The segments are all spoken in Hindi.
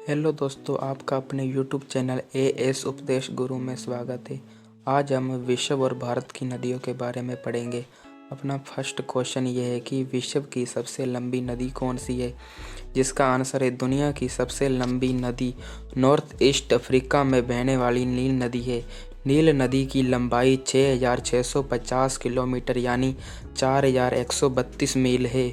हेलो दोस्तों, आपका अपने यूट्यूब चैनल एएस उपदेश गुरु में स्वागत है। आज हम विश्व और भारत की नदियों के बारे में पढ़ेंगे। अपना फर्स्ट क्वेश्चन ये है कि विश्व की सबसे लंबी नदी कौन सी है, जिसका आंसर है दुनिया की सबसे लंबी नदी नॉर्थ ईस्ट अफ्रीका में बहने वाली नील नदी है। नील नदी की लंबाई 6650 किलोमीटर यानी 4132 मील है।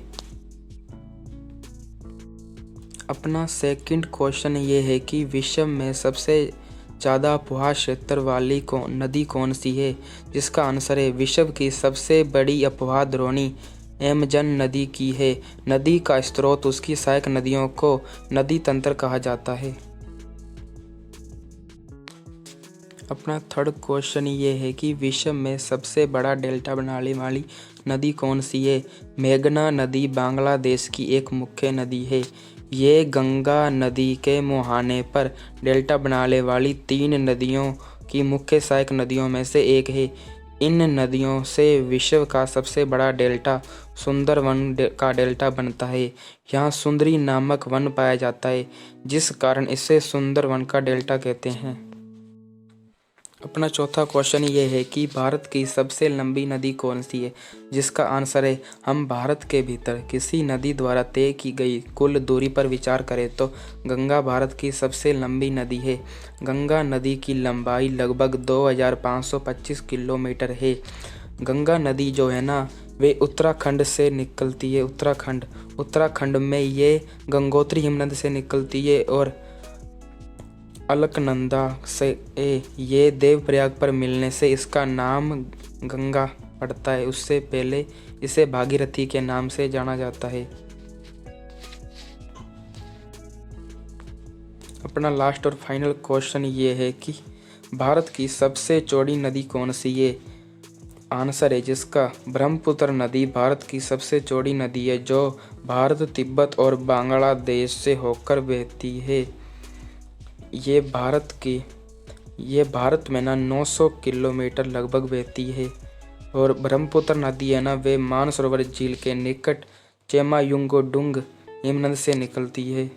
अपना सेकंड क्वेश्चन ये है कि विश्व में सबसे ज़्यादा अफवाह क्षेत्र वाली नदी कौन सी है, जिसका आंसर है विश्व की सबसे बड़ी अफवाह द्रोणी अमेज़न नदी की है। नदी का स्रोत उसकी सहायक नदियों को नदी तंत्र कहा जाता है। अपना थर्ड क्वेश्चन ये है कि विश्व में सबसे बड़ा डेल्टा बनाने वाली नदी कौन सी है। मेघना नदी बांग्लादेश की एक मुख्य नदी है। ये गंगा नदी के मुहाने पर डेल्टा बनाने वाली 3 नदियों की मुख्य सहायक नदियों में से एक है। इन नदियों से विश्व का सबसे बड़ा डेल्टा सुंदरवन का डेल्टा बनता है। यहाँ सुंदरी नामक वन पाया जाता है, जिस कारण इसे सुंदरवन का डेल्टा कहते हैं। अपना चौथा क्वेश्चन ये है कि भारत की सबसे लंबी नदी कौन सी है, जिसका आंसर है हम भारत के भीतर किसी नदी द्वारा तय की गई कुल दूरी पर विचार करें तो गंगा भारत की सबसे लंबी नदी है। गंगा नदी की लंबाई लगभग 2525 किलोमीटर है। गंगा नदी जो है ना, वे उत्तराखंड से निकलती है। उत्तराखंड में ये गंगोत्री हिमनद से निकलती है और अलकनंदा से ये देवप्रयाग पर मिलने से इसका नाम गंगा पड़ता है। उससे पहले इसे भागीरथी के नाम से जाना जाता है। अपना लास्ट और फाइनल क्वेश्चन ये है कि भारत की सबसे चौड़ी नदी कौन सी है। आंसर है जिसका ब्रह्मपुत्र नदी भारत की सबसे चौड़ी नदी है, जो भारत, तिब्बत और बांग्लादेश से होकर बहती है। ये भारत में ना 900 किलोमीटर लगभग बहती है। और ब्रह्मपुत्र नदी है ना, वे मानसरोवर झील के निकट चेमायुंगडुंग हिमनद से निकलती है।